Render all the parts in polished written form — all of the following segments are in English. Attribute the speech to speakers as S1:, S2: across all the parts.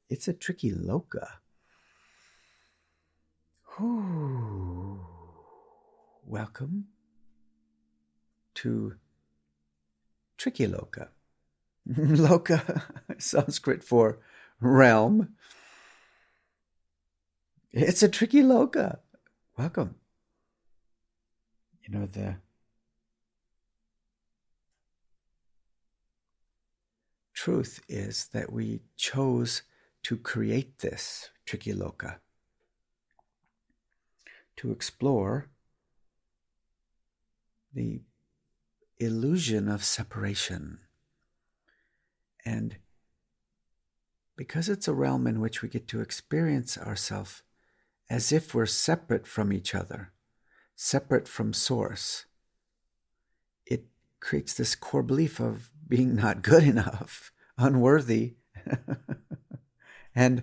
S1: It's a tricky loka. Ooh. Welcome to Tricky Loka. Loka, Sanskrit for realm. It's a tricky loka. Welcome. You know, the truth is that we chose to create this tricky loka, to explore the illusion of separation. And because it's a realm in which we get to experience ourselves as if we're separate from each other, separate from source, it creates this core belief of being not good enough, unworthy. And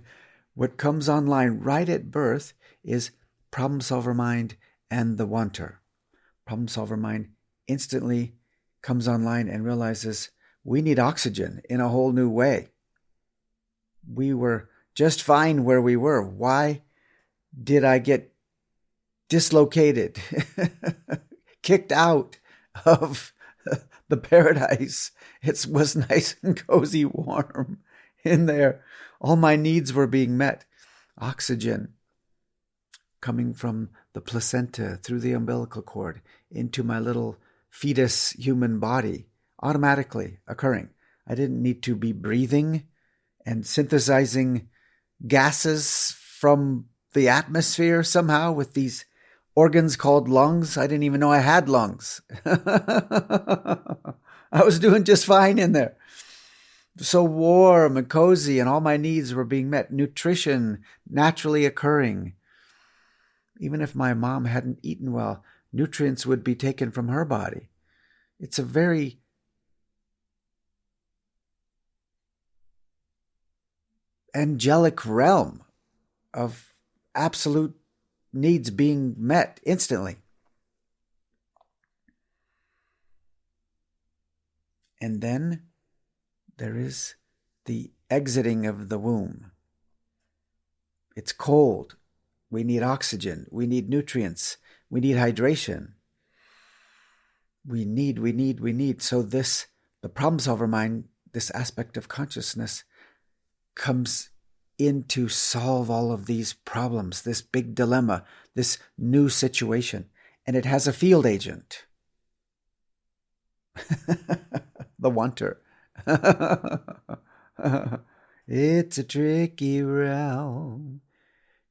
S1: what comes online right at birth is problem solver mind and the wanter. Problem solver mind instantly comes online and realizes we need oxygen in a whole new way. We were just fine where we were. Why did I get dislocated, kicked out of the paradise? It was nice and cozy, warm in there. All my needs were being met. Oxygen coming from the placenta through the umbilical cord into my little fetus human body, automatically occurring. I didn't need to be breathing and synthesizing gases from the atmosphere somehow with these organs called lungs. I didn't even know I had lungs. I was doing just fine in there. So warm and cozy, and all my needs were being met. Nutrition naturally occurring. Even if my mom hadn't eaten well, nutrients would be taken from her body. It's a very angelic realm of absolute needs being met instantly. And then there is the exiting of the womb. It's cold. We need oxygen. We need nutrients. We need hydration. We need. So the problem solver mind, this aspect of consciousness, comes in to solve all of these problems, this big dilemma, this new situation. And it has a field agent. The wanter. It's a tricky realm.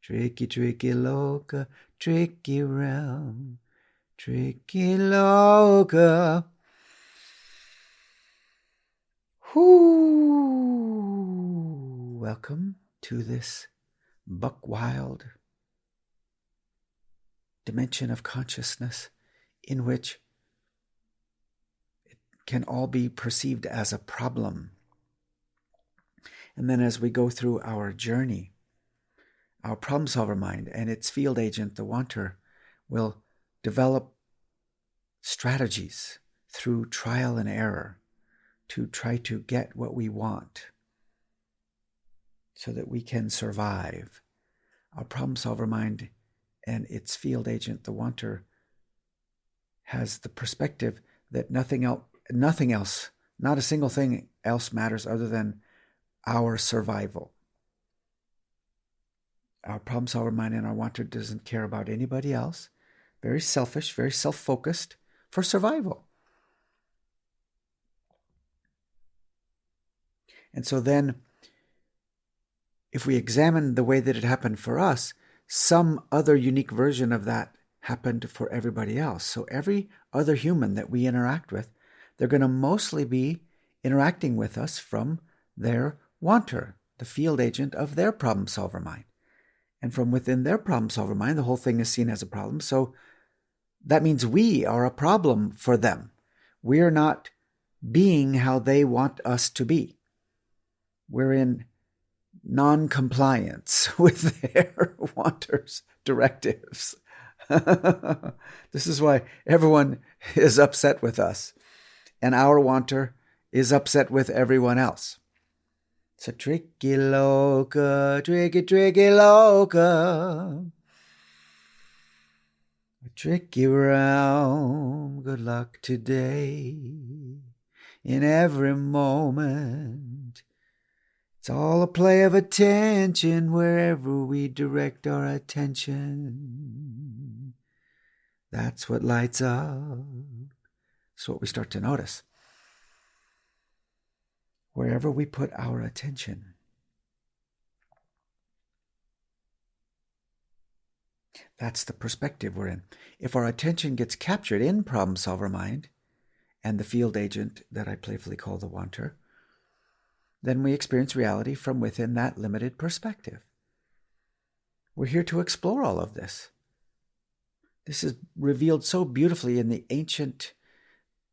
S1: Tricky, tricky loka, tricky realm. Tricky loka. Whoo! Welcome to this buck wild dimension of consciousness in which it can all be perceived as a problem. And then as we go through our journey, our problem solver mind and its field agent, the wanter, will develop strategies through trial and error to try to get what we want so that we can survive. Our problem solver mind and its field agent, the wanter, has the perspective that nothing else, not a single thing else matters other than our survival. Our problem solver mind and our wanter doesn't care about anybody else. Very selfish, very self-focused for survival. And so then, if we examine the way that it happened for us, some other unique version of that happened for everybody else. So every other human that we interact with, they're going to mostly be interacting with us from their wanter, the field agent of their problem solver mind. And from within their problem solver mind, the whole thing is seen as a problem. So that means we are a problem for them. We are not being how they want us to be. We're in non-compliance with their wanters, directives. This is why everyone is upset with us. And our wanter is upset with everyone else. So tricky loka, tricky, tricky loka. A tricky realm, good luck today. In every moment, it's all a play of attention wherever we direct our attention. That's what lights up. That's what we start to notice. Wherever we put our attention. That's the perspective we're in. If our attention gets captured in problem solver mind and the field agent that I playfully call the wanter, then we experience reality from within that limited perspective. We're here to explore all of this. This is revealed so beautifully in the ancient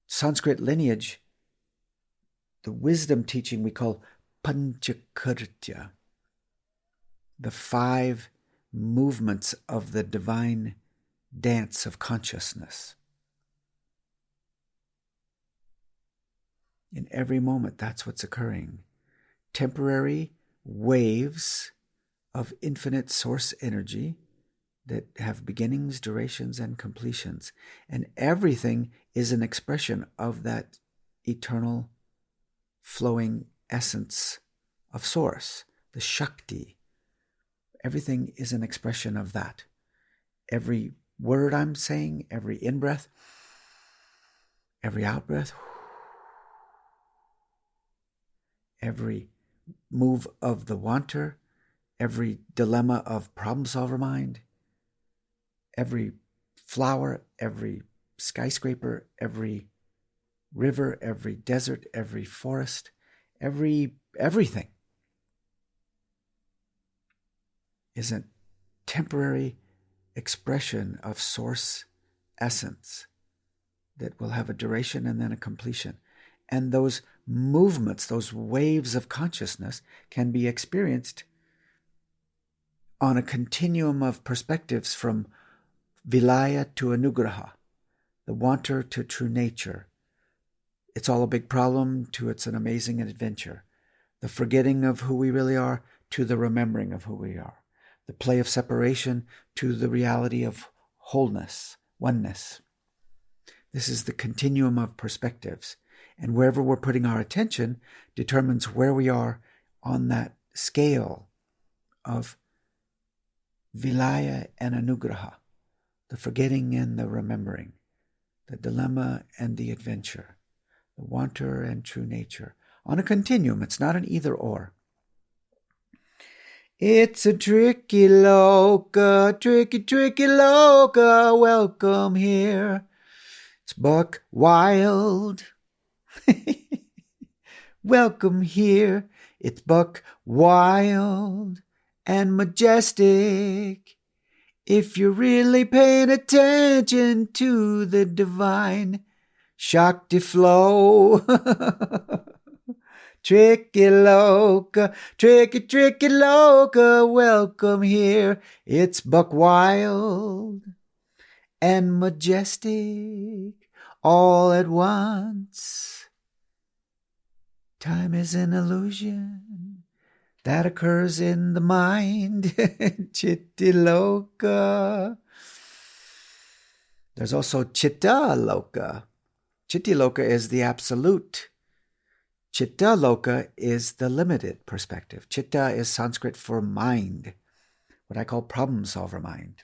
S1: Sanskrit lineage, the wisdom teaching we call Panchakritya, the 5 movements of the divine dance of consciousness. In every moment, that's what's occurring. Temporary waves of infinite source energy that have beginnings, durations, and completions. And everything is an expression of that eternal flowing essence of source, the Shakti. Everything is an expression of that. Every word I'm saying, every in-breath, every out-breath, every move of the wanter, every dilemma of problem solver mind, every flower, every skyscraper, every river, every desert, every forest, everything is a temporary expression of source essence that will have a duration and then a completion. And those movements, those waves of consciousness can be experienced on a continuum of perspectives from vilaya to anugraha, the wanter to true nature. It's all a big problem to it's an amazing adventure. The forgetting of who we really are to the remembering of who we are. The play of separation to the reality of wholeness, oneness. This is the continuum of perspectives. And wherever we're putting our attention determines where we are on that scale of vilaya and anugraha, the forgetting and the remembering, the dilemma and the adventure, the wanter and true nature. On a continuum, it's not an either or. It's a tricky loka, tricky, tricky loka, welcome here. It's buck wild. Welcome here. It's buck wild and majestic. If you're really paying attention to the divine Shakti flow. Tricky Loka, tricky, tricky Loka, welcome here. It's buck wild and majestic all at once. Time is an illusion that occurs in the mind. Chiti Loka. There's also Chitta Loka. Chiti Loka is the absolute. Chitta Loka is the limited perspective. Chitta is Sanskrit for mind, what I call problem solver mind.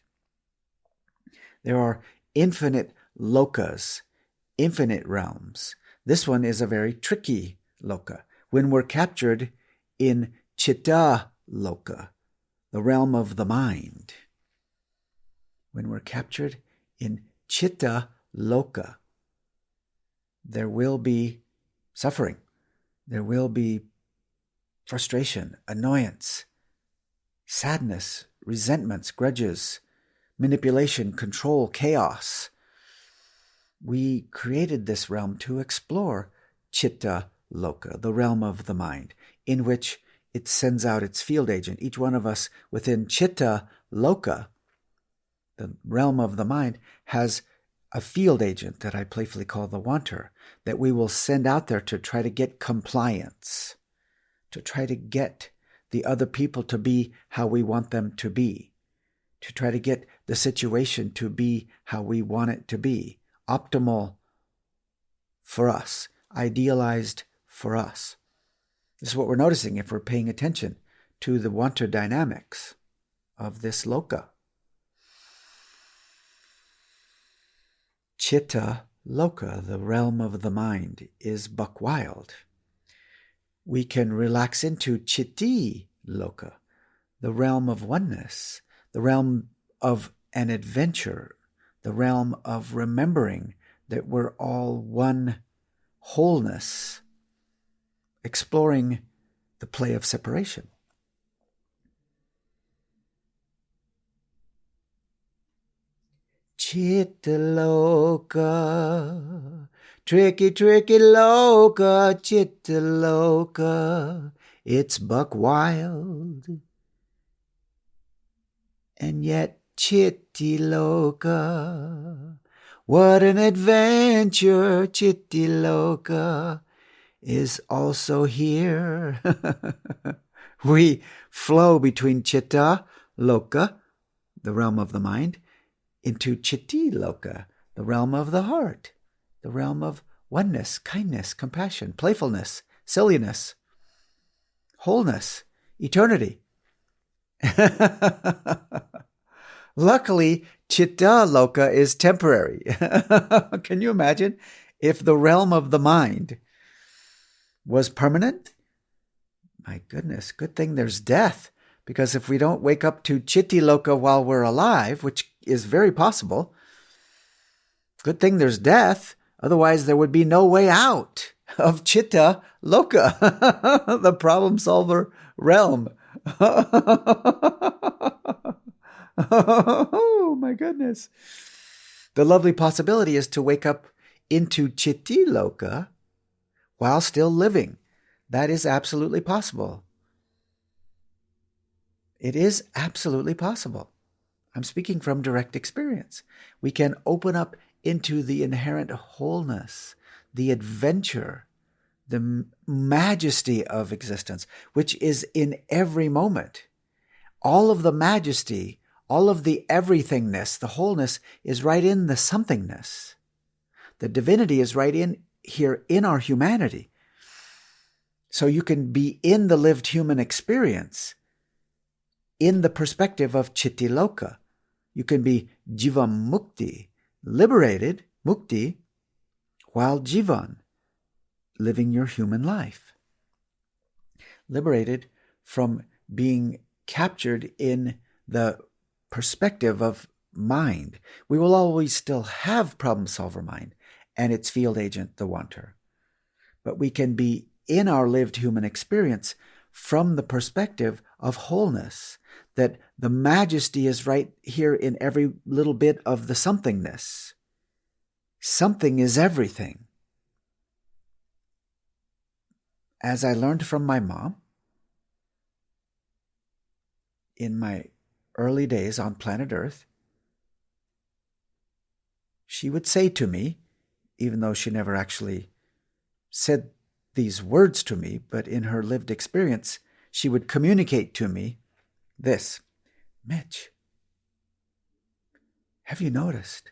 S1: There are infinite lokas, infinite realms. This one is a very tricky loka. When we're captured in Chitta Loka, the realm of the mind, when we're captured in Chitta Loka, there will be suffering. There will be frustration, annoyance, sadness, resentments, grudges, manipulation, control, chaos. We created this realm to explore Chitta Loka, the realm of the mind, in which it sends out its field agent. Each one of us within Chitta Loka, the realm of the mind, has a field agent that I playfully call the wanter, that we will send out there to try to get compliance, to try to get the other people to be how we want them to be, to try to get the situation to be how we want it to be, optimal for us, idealized for us. This is what we're noticing if we're paying attention to the wanter dynamics of this loka. Chitta Loka, the realm of the mind, is buck wild. We can relax into Chiti Loka, the realm of oneness, the realm of an adventure, the realm of remembering that we're all one wholeness, exploring the play of separation. Chitta Loka, tricky, tricky Loka, Chitta Loka, it's buck wild. And yet Chiti Loka, what an adventure, Chiti Loka is also here. We flow between Chitta Loka, the realm of the mind, into Chiti Loka, the realm of the heart, the realm of oneness, kindness, compassion, playfulness, silliness, wholeness, eternity. Luckily, Chitta Loka is temporary. Can you imagine if the realm of the mind was permanent? My goodness, good thing there's death. Because if we don't wake up to Chitti Loka while we're alive, which is very possible, good thing there's death. Otherwise, there would be no way out of Chitta Loka, the problem solver realm. Oh, my goodness. The lovely possibility is to wake up into Chiti Loka while still living. That is absolutely possible. It is absolutely possible. I'm speaking from direct experience. We can open up into the inherent wholeness, the adventure, the majesty of existence, which is in every moment. All of the majesty, all of the everythingness, the wholeness is right in the somethingness. The divinity is right in here in our humanity. So you can be in the lived human experience in the perspective of Chiti Loka. You can be Jivan Mukti, liberated, Mukti, while Jivan, living your human life. Liberated from being captured in the perspective of mind. We will always still have problem solver mind and its field agent, the wanter. But we can be in our lived human experience from the perspective of wholeness, that the majesty is right here in every little bit of the somethingness. Something is everything. As I learned from my mom in my early days on planet Earth, she would say to me, even though she never actually said these words to me, but in her lived experience, she would communicate to me this: Mitch, have you noticed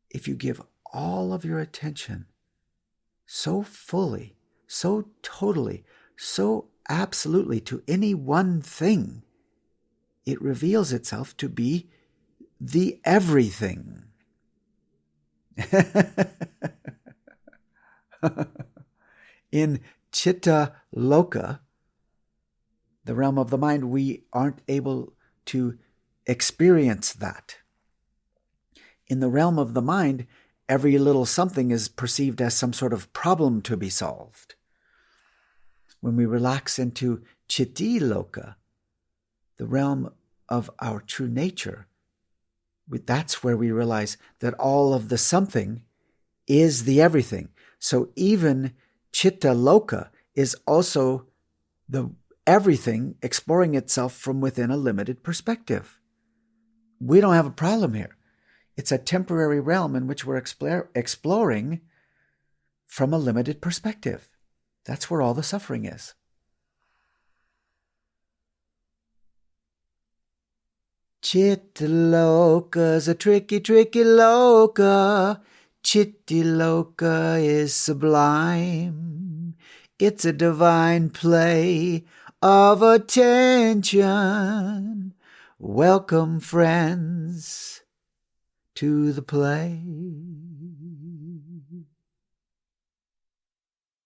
S1: if you give all of your attention so fully, so totally, so absolutely to any one thing, it reveals itself to be the everything. In Chitta Loka, the realm of the mind, we aren't able to experience that. In the realm of the mind, every little something is perceived as some sort of problem to be solved. When we relax into Chiti Loka, the realm of our true nature, that's where we realize that all of the something is the everything. So even Chitta Loka is also the everything exploring itself from within a limited perspective. We don't have a problem here. It's a temporary realm in which we're exploring from a limited perspective. That's where all the suffering is. Chitta Loka's a tricky, tricky Loka. Chiti Loka is sublime. It's a divine play of attention. Welcome, friends, to the play.